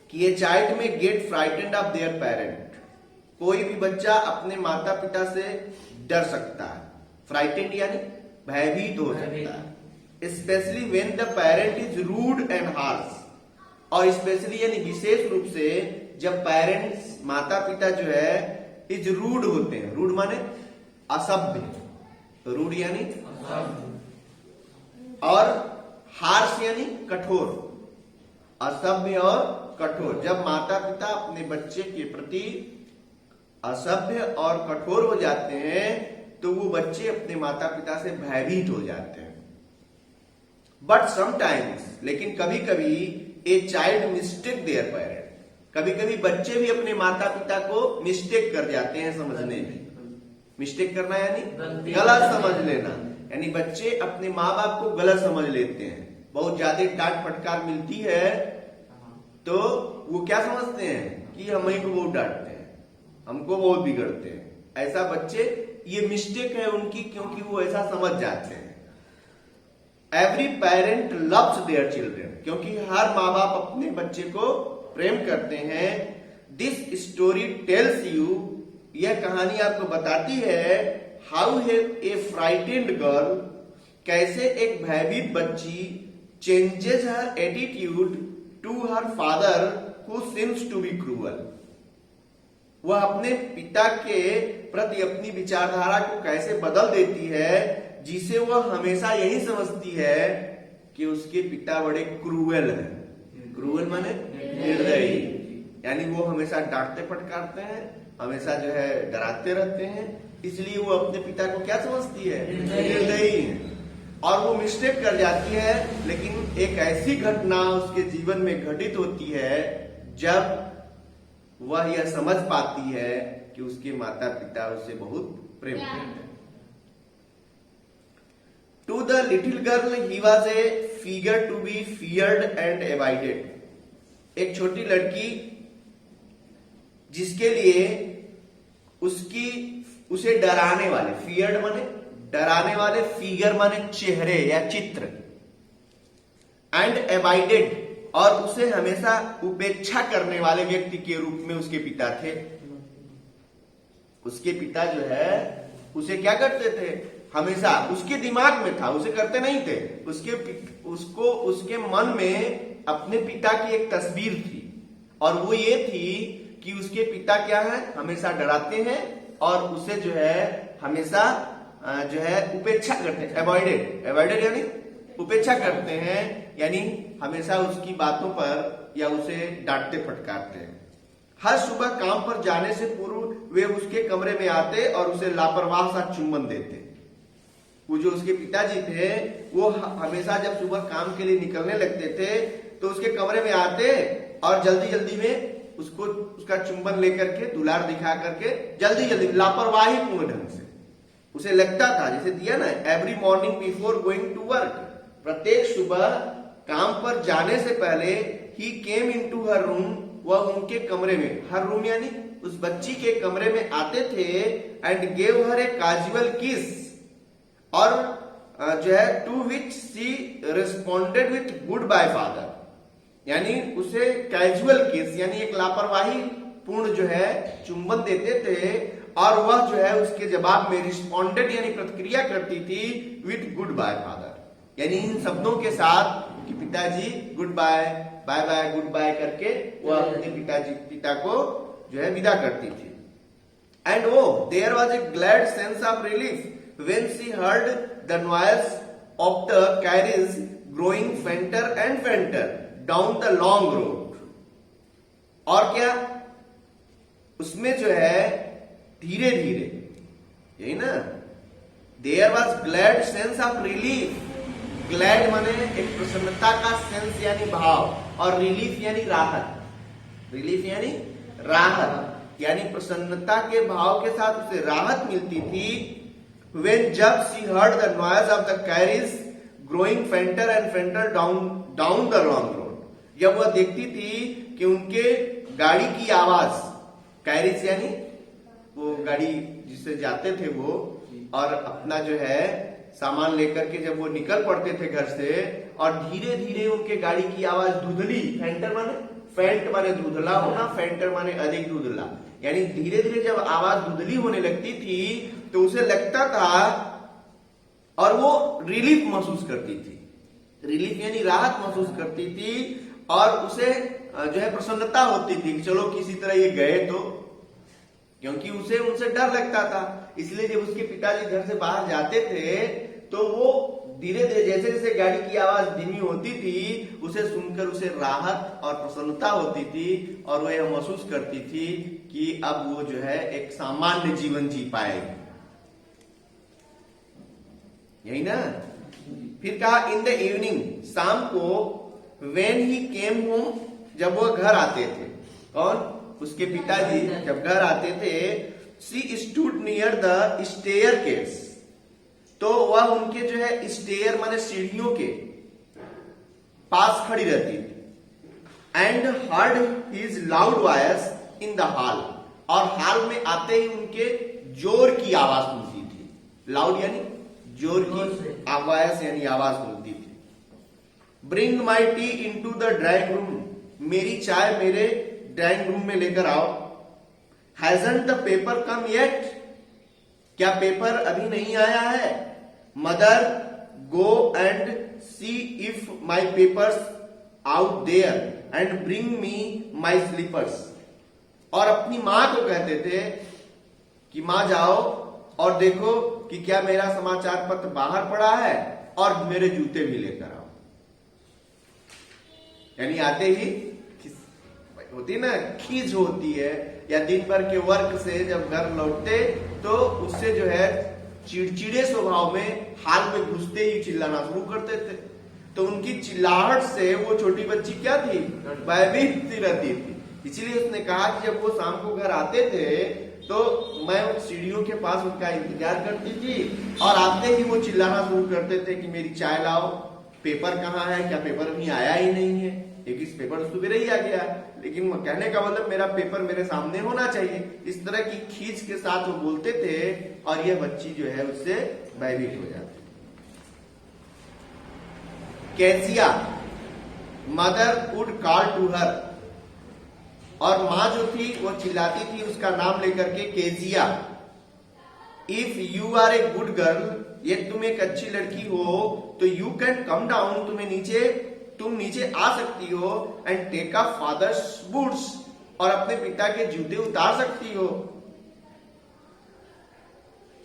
कि a child may get frightened of their parent. कोई भी बच्चा अपने माता पिता से डर सकता है। फ्राइटेंड यानी भयभीत हो सकता है। Specially when the parent is rude and harsh, और स्पेशली यानी विशेष रूप से जब पेरेंट्स माता पिता जो है इज रूड होते हैं। रूड माने असभ्य, रूड यानी और हार्श यानी कठोर, असभ्य और कठोर। जब माता पिता अपने बच्चे के प्रति असभ्य और कठोर हो जाते हैं तो वो बच्चे अपने माता पिता से भयभीत हो जाते हैं। बट समटाइम्स, लेकिन कभी कभी a child mistake there parent, कभी कभी बच्चे भी अपने माता पिता को मिस्टेक कर जाते हैं समझने में। मिस्टेक करना यानी गलत समझ लेना, यानी बच्चे अपने माँ बाप को गलत समझ लेते हैं। बहुत ज्यादा डांट फटकार मिलती है तो वो क्या समझते हैं कि हम ही को बहुत डांटते हैं, हमको बहुत बिगड़ते हैं। ऐसा बच्चे, ये मिस्टेक है उनकी, क्योंकि वो ऐसा समझ जाते हैं। Every parent loves their children, क्योंकि हर माँ बाप अपने बच्चे को प्रेम करते हैं। दिस स्टोरी टेल्स यू, यह कहानी आपको बताती है हाउ ए फ्राइटेंड गर्ल, कैसे एक भयभीत बच्ची changes her attitude to her father who seems to be cruel. वह अपने पिता के प्रति अपनी विचारधारा को कैसे बदल देती है, जिसे वह हमेशा यही समझती है कि उसके पिता बड़े क्रूअल हैं। क्रूअल माने निर्दयी, यानी वो हमेशा डांटते फटकारते हैं, हमेशा जो है डराते रहते हैं, इसलिए वो अपने पिता को क्या समझती है, निर्दयी है। और वो मिस्टेक कर जाती है, लेकिन एक ऐसी घटना उसके जीवन में घटित होती है जब वह यह समझ पाती है कि उसके माता पिता उसे बहुत प्रेम करते हैं। To the little girl he was a figure to be feared and avoided. एक छोटी लड़की जिसके लिए उसे डराने वाले, फियर्ड माने डराने वाले, फिगर माने चेहरे या चित्र, एंड अवॉइडेड और उसे हमेशा उपेक्षा करने वाले व्यक्ति के रूप में उसके पिता थे। उसके पिता जो है उसे क्या करते थे, हमेशा उसके दिमाग में था, उसे करते नहीं थे, उसके मन में अपने पिता की एक तस्वीर थी, और वो ये थी कि उसके पिता क्या है, हमेशा डराते हैं और उसे जो है हमेशा जो है उपेक्षा करते हैं। अवॉइडेड यानी उपेक्षा करते हैं, यानी हमेशा उसकी बातों पर या उसे डांटते फटकारते हैं। हर सुबह काम पर जाने से पूर्व वे उसके कमरे में आते और उसे लापरवाह सा चुम्बन देते। वो जो उसके पिताजी थे वो हमेशा जब सुबह काम के लिए निकलने लगते थे तो उसके कमरे में आते और जल्दी जल्दी में उसका चुंबन लेकर के, दुलार दिखा करके जल्दी जल्दी लापरवाही पूर्ण ढंग से, उसे लगता था जैसे दिया ना, every morning before going to work, प्रत्येक सुबह काम पर जाने से पहले ही केम इनटू हर रूम, वह उनके कमरे में, हर रूम यानी उस बच्ची के कमरे में आते थे, and gave her a casual kiss, और जो है to which she responded with goodbye father, यानी उसे कैजुअल किस यानी एक लापरवाही पूर्ण जो है चुंबन देते थे, और वह जो है उसके जवाब में रिस्पॉन्डेड यानी प्रतिक्रिया करती थी विथ गुड बाय फादर, यानी इन शब्दों के साथ कि पिताजी goodbye, bye bye, goodbye करके वह अपने पिता को जो है विदा करती थी। And oh there was a glad sense of relief when she heard the noise of the carriage growing fainter and fainter down the long road. और क्या उसमें जो है धीरे धीरे, यही ना, there was glad sense of relief, glad माने एक प्रसन्नता का सेंस यानी भाव, और रिलीफ यानी राहत, रिलीफ यानी राहत, यानी प्रसन्नता के भाव के साथ उसे राहत मिलती थी। व्हेन जब she heard the noise of the carriage growing fainter and fainter down the long road, जब वह देखती थी कि उनके गाड़ी की आवाज, कैरिज यानी वो गाड़ी जिससे जाते थे वो, और अपना जो है सामान लेकर के जब वो निकल पड़ते थे घर से, और धीरे धीरे उनके गाड़ी की आवाज धुंधली, फेंटर माने फेंट माने धुंधला होना, फेंटर माने अधिक धुंधला, यानी धीरे धीरे जब आवाज धुंधली होने लगती थी तो उसे लगता था और वो रिलीफ महसूस करती थी, रिलीफ यानी राहत महसूस करती थी, और उसे जो है प्रसन्नता होती थी कि चलो किसी तरह ये गए तो, क्योंकि उसे उनसे डर लगता था। इसलिए जब उसके पिताजी घर से बाहर जाते थे तो वो धीरे धीरे जैसे जैसे गाड़ी की आवाज धीमी होती थी उसे सुनकर उसे राहत और प्रसन्नता होती थी, और वो यह महसूस करती थी कि अब वो जो है एक सामान्य जीवन जी पाएगी। यही ना। फिर कहा इन द इवनिंग, शाम को, व्हेन ही केम होम, जब वो घर आते थे, कौन? उसके पिताजी जब घर आते थे, she stood near the staircase, तो वह उनके जो है स्टेयर माने सीढ़ियों के पास खड़ी रहती थी। And heard his loud voice in the hall, और हॉल में आते ही उनके जोर की आवाज सुनती थी। लाउड यानी जोर की आवाज यानी आवाज सुनती थी। Bring my tea into the drawing room, मेरी चाय मेरे ड्राइंग रूम में लेकर आओ। Hasn't the paper come yet, क्या पेपर अभी नहीं आया है? Mother go and see if my papers out there and bring me my slippers, और अपनी मां को कहते थे कि मां जाओ और देखो कि क्या मेरा समाचार पत्र बाहर पड़ा है, और मेरे जूते भी लेकर आओ। यानी आते ही होती ना खीज होती है, या दिन भर के वर्क से जब घर लौटते तो उससे जो है चिड़चिड़े स्वभाव में हाल में घुसते ही चिल्लाना शुरू करते थे। तो उनकी चिल्लाहट से वो छोटी बच्ची क्या थी? भयभीत रहती थी। इसीलिए उसने कहा कि जब वो शाम को घर आते थे तो मैं उन सीढ़ियों के पास उनका इंतजार करती थी, और आते ही वो चिल्लाना शुरू करते थे कि मेरी चाय लाओ, पेपर कहाँ है, क्या पेपर अभी आया ही नहीं है? एक इस पेपर सुबह ही आ गया, लेकिन कहने का मतलब मेरा पेपर मेरे सामने होना चाहिए। इस तरह की खींच के साथ वो बोलते थे, और यह बच्ची जो है उससे भयभीत हो जाती। Kezia, mother would call to her, और मां जो थी वो चिल्लाती थी उसका नाम लेकर के, Kezia. If you are a good girl, ये तुम एक अच्छी लड़की हो तो यू कैन कम डाउन, तुम नीचे आ सकती हो, and take a father's boots, और अपने पिता के जूते उतार सकती हो।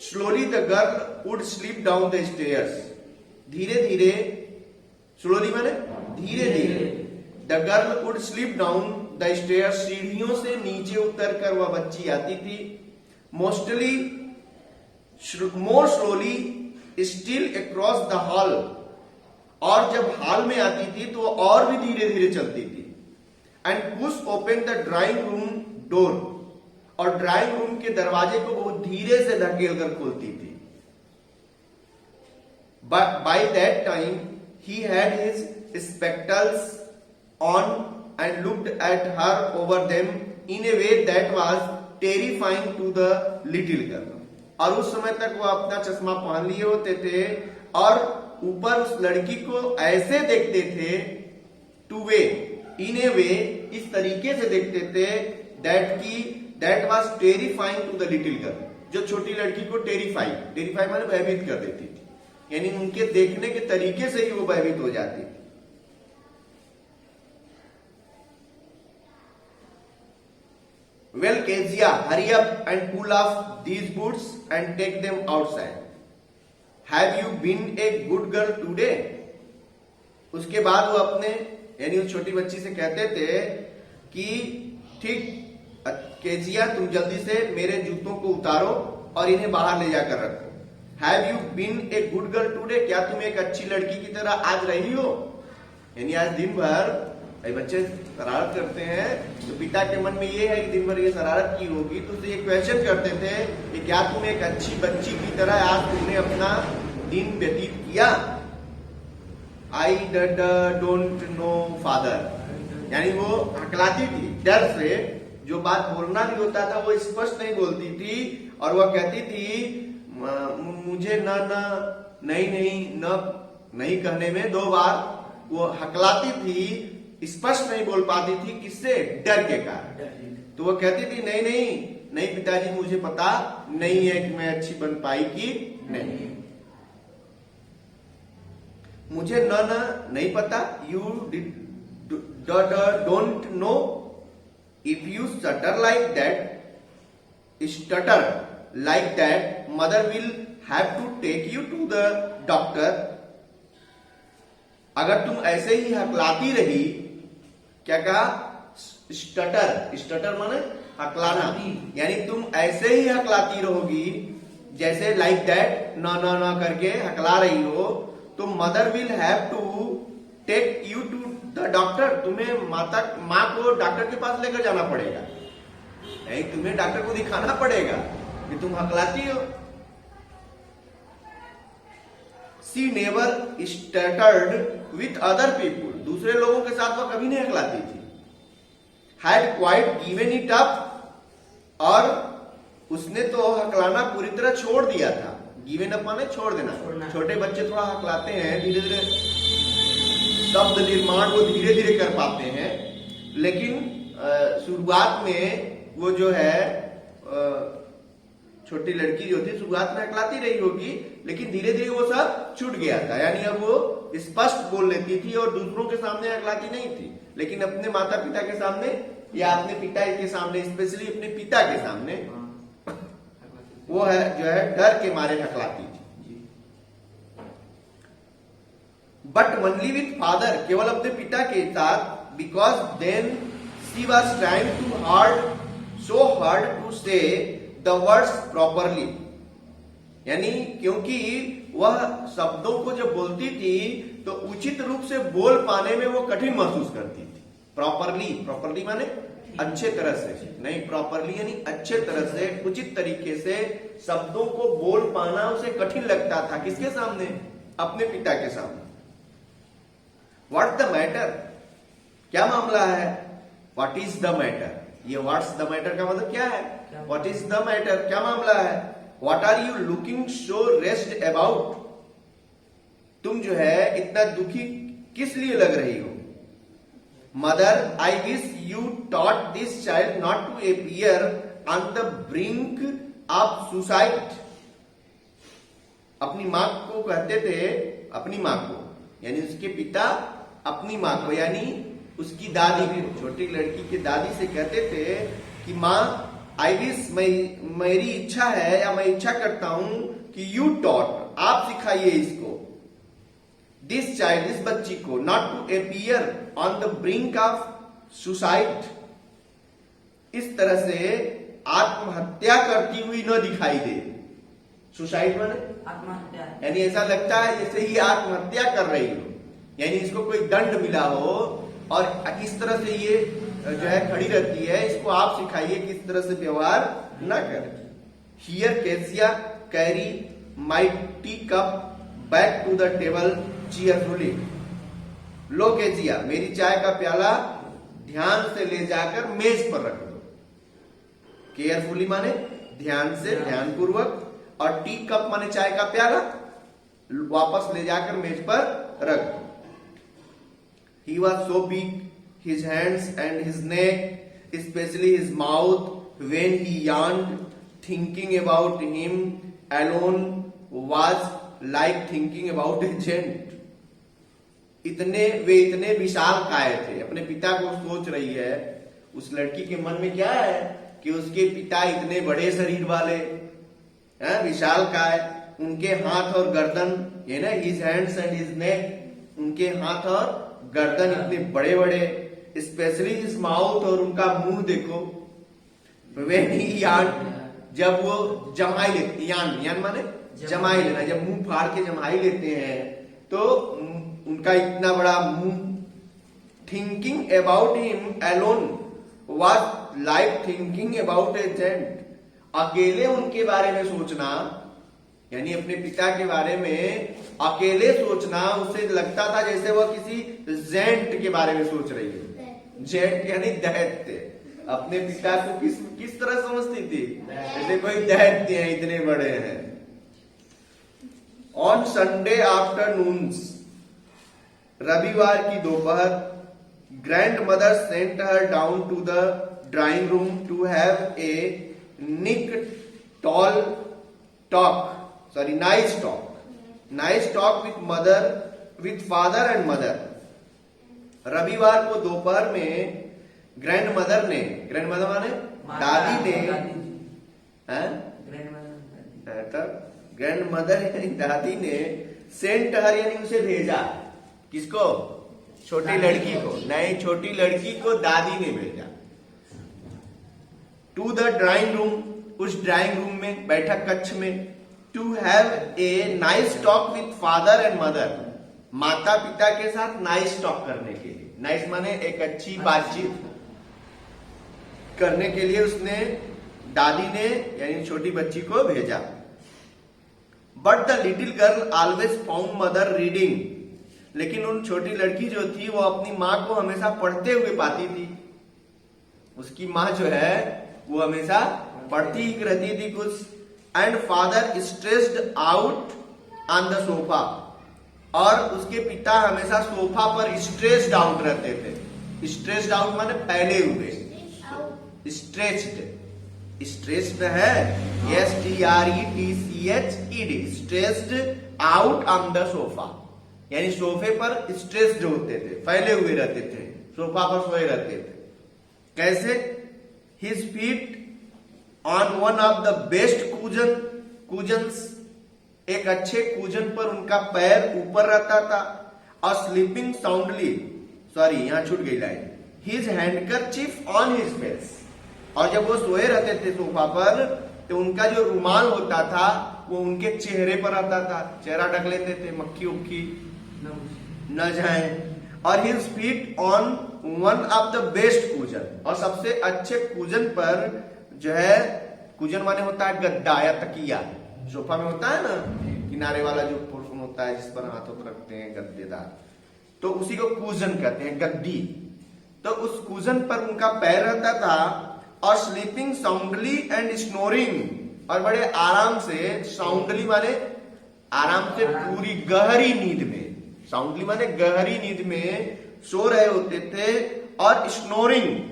Slowly the girl would slip down the stairs, धीरे धीरे, स्लोली माने धीरे धीरे, the girl would slip down the stairs, सीढ़ियों से नीचे उतर कर वह बच्ची आती थी। Mostly more slowly still across the hall, और जब हॉल में आती थी तो और भी धीरे धीरे चलती थी। And push open the drawing room door, और ड्राइंग रूम के दरवाजे को बहुत धीरे से धकेल कर खोलती थी। But by that time he had his spectacles on and looked at her over them in a way that was terrifying to the little girl, और उस समय तक वो अपना चश्मा पहन लिए होते थे और ऊपर उस लड़की को ऐसे देखते थे, टू वे, इन ए वे, इस तरीके से देखते थे, that was terrifying to the little girl, जो छोटी लड़की को टेरिफाई माने भयभीत कर देती थी, यानी उनके देखने के तरीके से ही वो भयभीत हो जाती थी। Well, Kezia, hurry up and pull off these boots and take them outside. Have you been a good girl today? उसके बाद वो अपने यानी उस छोटी बच्ची से कहते थे कि ठीक, केजिया तुम जल्दी से मेरे जूतों को उतारो और इन्हें बाहर ले जाकर रखो। Have you been a good girl today? क्या तुम एक अच्छी लड़की की तरह आज रही हो? यानी आज दिन भर बच्चे शरारत करते हैं तो पिता के मन में ये है कि दिन भर ये शरारत की होगी, तो उसे ये क्वेश्चन करते थे कि क्या तुम एक अच्छी बच्ची की तरह आज तुमने अपना दिन व्यतीत किया? आई डोंट नो फादर, यानी वो हकलाती थी डर से, जो बात बोलना भी होता था वो स्पष्ट नहीं बोलती थी, और वह कहती थी मुझे नहीं कहने में 2 बार वो हकलाती थी स्पष्ट नहीं बोल पाती थी, किससे? डर के कारण। तो वो कहती थी नहीं नहीं नहीं पिताजी, मुझे पता नहीं है कि मैं अच्छी बन पाई कि नहीं, मुझे नहीं पता। You don't know if you stutter like that mother will have to take you to the doctor. अगर तुम ऐसे ही हकलाती रही, क्या कहा? स्टटर माने हकलाना, यानी तुम ऐसे ही हकलाती रहोगी जैसे लाइक दैट न करके हकला रही हो, तो mother will have to take you to the doctor. तुम्हें माँ को डॉक्टर के पास लेकर जाना पड़ेगा, नहीं तुम्हें डॉक्टर को दिखाना पड़ेगा कि तुम हकलाती हो। सी नेवर स्टटर्ड विथ अदर पीपुल, दूसरे लोगों के साथ वह कभी नहीं हकलाती थी। Had quite given it up, और उसने तो हकलाना पूरी तरह छोड़ दिया था। गिवन अप माने छोड़ देना। छोटे बच्चे थोड़ा हकलाते हैं, धीरे धीरे शब्द निर्माण वो धीरे धीरे कर पाते हैं, लेकिन शुरुआत में वो जो है छोटी लड़की जो थी शुरुआत में हकलाती रही होगी, लेकिन धीरे धीरे वो सब छूट गया था। यानी अब वो स्पष्ट बोल लेती थी और दूसरों के सामने हकलाती नहीं थी, लेकिन अपने माता पिता के सामने या अपने पिता के सामने, स्पेशली अपने पिता के सामने वो है जो है डर के मारे हकलाती थी। बट ओनली विथ फादर, केवल अपने पिता के साथ, because then she was trying so hard to say the words properly, यानी क्योंकि वह शब्दों को जब बोलती थी तो उचित रूप से बोल पाने में वो कठिन महसूस करती थी। प्रॉपरली माने अच्छे तरह से, नहीं प्रॉपरली यानी अच्छे तरह से, उचित तरीके से शब्दों को बोल पाना उसे कठिन लगता था। किसके सामने? अपने पिता के सामने। व्हाट द मैटर, क्या मामला है? व्हाट इज द मैटर, ये व्हाट्स द मैटर का मतलब क्या है? व्हाट इज द मैटर, क्या मामला है? What are you looking so rest about, तुम जो है इतना दुखी किस लिए लग रही हो? Mother, I wish you taught this child not to appear on the brink of suicide. अपनी मां को कहते थे, अपनी मां को यानी उसके पिता अपनी मां को यानी उसकी दादी को, छोटी लड़की की दादी से कहते थे कि मां, आई विश, मेरी इच्छा है या मैं इच्छा करता हूं कि यू टॉट, आप सिखाइए इसको, दिस चाइल्ड, इस बच्ची को, not to appear on the brink of suicide, इस तरह से आत्महत्या करती हुई न दिखाई दे। सुसाइड माने आत्महत्या, यानी ऐसा लगता है जैसे ही आत्महत्या कर रही हो, यानी इसको कोई दंड मिला हो और किस तरह से ये जो है खड़ी रहती है, इसको आप सिखाइए किस तरह से व्यवहार न करें। Here Kezia carry my tea cup back to the table cheerfully, लो केसिया, मेरी चाय का प्याला ध्यान से ले जाकर मेज पर रख दो। केयरफुली माने ध्यान से, ध्यान पूर्वक, और टी कप माने चाय का प्याला वापस ले जाकर मेज पर रख दो। He was so big, his hands and his neck, especially his mouth, when he yawned, thinking about him alone was like thinking about a giant. वे इतने विशाल काय थे। अपने पिता को सोच रही है, उस लड़की के मन में क्या है कि उसके पिता इतने बड़े शरीर वाले, विशाल काय, उनके हाथ और गर्दन, ये ना, his hands and his neck, उनके हाथ और गर्दन इतने बड़े बड़े, स्पेशली हिज माउथ, और उनका मुंह देखो। व्हेन ही यान, जब वो जमाई लेते, यान माने जमाई लेना, जब मुंह फाड़ के जमाई लेते हैं तो उनका इतना बड़ा मुंह। Thinking about him alone was like thinking about a giant, अकेले उनके बारे में सोचना, यानी अपने पिता के बारे में अकेले सोचना उसे लगता था जैसे वह किसी जेंट के बारे में सोच रही है। जेंट यानी दैत्य। अपने पिता को किस तरह समझती थी? जैसे कोई दैत्य हैं, इतने बड़े हैं। ऑन संडे आफ्टरनून्स, रविवार की दोपहर, grandmother sent her down to the drawing room to have a nice talk with father and mother. रविवार को दोपहर में ग्रैंडमदर माने दादी ने सेंट हर यानी उसे भेजा। किसको? छोटी लड़की को। नहीं, छोटी लड़की को दादी ने भेजा। टू द ड्राइंग रूम, उस ड्राइंग रूम में, बैठक कक्ष में। To have a nice talk with father and mother, माता पिता के साथ नाइस टॉक करने के लिए। नाइस माने एक अच्छी बातचीत करने के लिए उसने, दादी ने यानी छोटी बच्ची को भेजा। But the little girl always found mother reading, लेकिन उन छोटी लड़की जो थी वो अपनी माँ को हमेशा पढ़ते हुए पाती थी। उसकी माँ जो है वो हमेशा पढ़ती ही रहती थी कुछ। And father stressed out on the sofa, और उसके पिता हमेशा सोफा पर स्ट्रेस्ड आउट रहते थे। स्ट्रेस्ड आउट माने फैले हुए, स्ट्रेस्ड है STRETCHED, stressed out on the sofa, यानी सोफे पर स्ट्रेस्ड होते थे, फैले हुए रहते थे, सोफा पर सोए रहते थे। कैसे? His feet on one of the best cousins, एक अच्छे कुजन पर उनका पैर ऊपर रहता था। और स्लीपिंग साउंडली, सॉरी यहां छूट गई line, his handkerchief on his face, और जब वो सोए रहते थे सोफा पर तो उनका जो रुमाल होता था वो उनके चेहरे पर आता था, चेहरा ढक लेते थे, मक्खी उक्खी न जाए। और his feet on one of the best cuisine, और सबसे अच्छे कुजन पर जो है, कुजन माने होता है गद्दा या तकिया, सोफा में होता है ना किनारे वाला जो पोर्शन होता है जिस पर हाथों पर रखते हैं गद्देदार, तो उसी को कुजन कहते हैं, गद्दी। तो उस कुजन पर उनका पैर रहता था। और स्लीपिंग साउंडली एंड स्नोरिंग, और बड़े आराम से, साउंडली माने आराम से, पूरी गहरी नींद में, साउंडली माने गहरी नींद में सो रहे होते थे। और स्नोरिंग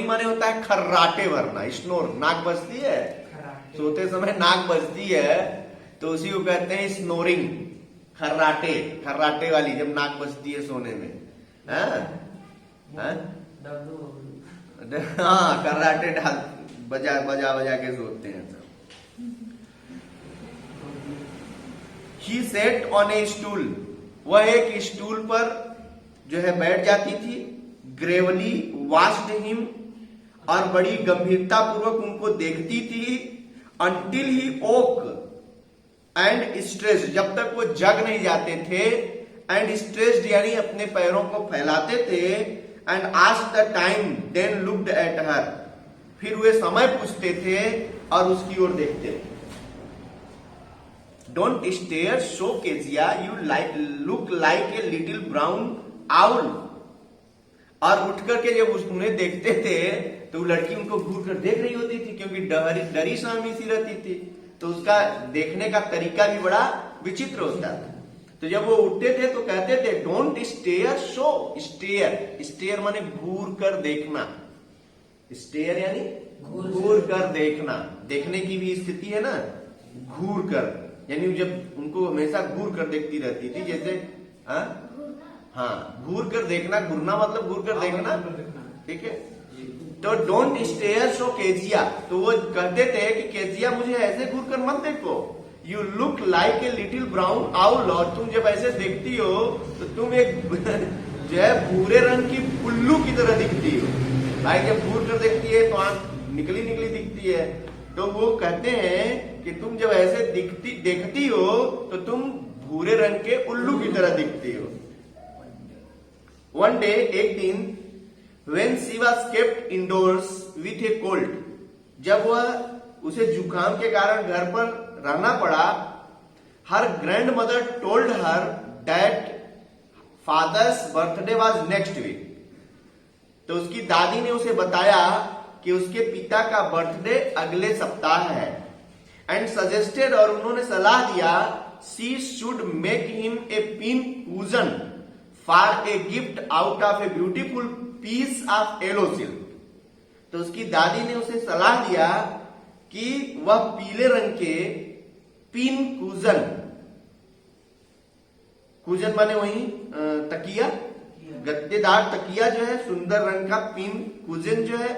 माने होता है खर्राटे भरना, स्नोर, नाक बजती है, सोते समय नाक बजती है तो उसी को कहते हैं स्नोरिंग, खर्राटे वाली, जब नाक बजती है सोने में। हाँ, खर्राटे डाल बजा के सोते हैं सब। ही सेट ऑन ए स्टूल, वह एक स्टूल पर जो है बैठ जाती थी। ग्रेवली वाच्ड हिम, और बड़ी गंभीरता पूर्वक उनको देखती थी। Until he woke and stretched, जब तक वो जग नहीं जाते थे। एंड स्ट्रेस्ड यानी अपने पैरों को फैलाते थे। And asked the time, then looked at her, फिर वे समय पूछते थे और उसकी ओर देखते थे। Don't stare so Kezia, you look like a little brown owl. और उठ करके जब उन्हें देखते थे तो लड़की उनको घूर कर देख रही होती थी, क्योंकि डरी सहमी सी रहती थी, तो उसका देखने का तरीका भी बड़ा विचित्र होता था। तो जब वो उठते थे तो कहते थे डोंट स्टेयर सो, स्टेयर माने घूर कर देखना, स्टेयर यानी घूर कर देखना, देखने की भी स्थिति है ना, घूर कर, यानी जब उनको हमेशा घूर कर देखती रहती थी, जैसे हाँ, घूर कर देखना, घूरना मतलब घूर कर देखना, ठीक है। तो डोंट स्टेयर सो केजिया, तो वो कहते थे कि केजिया मुझे ऐसे घूर कर मत देखो, you look like a little brown owl, और तुम जब ऐसे देखती हो तो तुम एक जो है भूरे रंग की उल्लू की तरह दिखती हो। भाई जब घूर कर देखती है तो आंख निकली दिखती है, तो वो कहते हैं कि तुम जब ऐसे देखती हो तो तुम भूरे रंग के उल्लू की तरह दिखती हो। वन डे, एक दिन, when she was kept indoors with a cold, जब वह उसे जुकाम के कारण घर पर रहना पड़ा, her grandmother told her that father's birthday was next week, तो उसकी दादी ने उसे बताया कि उसके पिता का बर्थडे अगले सप्ताह है। एंड सजेस्टेड, और उन्होंने सलाह दिया, she should make him a pin cushion for a gift out of a beautiful piece of yellow silk. तो उसकी दादी ने उसे सलाह दिया कि वह पीले रंग के पिन कुजन, कुजन माने वही तकिया, गद्देदार तकिया जो है, सुंदर रंग का पिन कुजन जो है,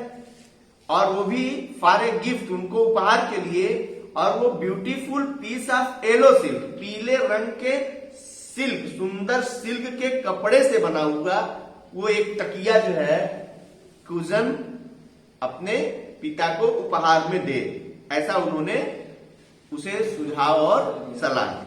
और वो भी फॉर ए गिफ्ट, उनको उपहार के लिए, और वो beautiful piece of yellow silk, पीले रंग के सिल्क, सुंदर सिल्क के कपड़े से बना हुआ वो एक तकिया जो है, कुजन, अपने पिता को उपहार में दे। ऐसा उन्होंने उसे सुझाव और सलाह दी।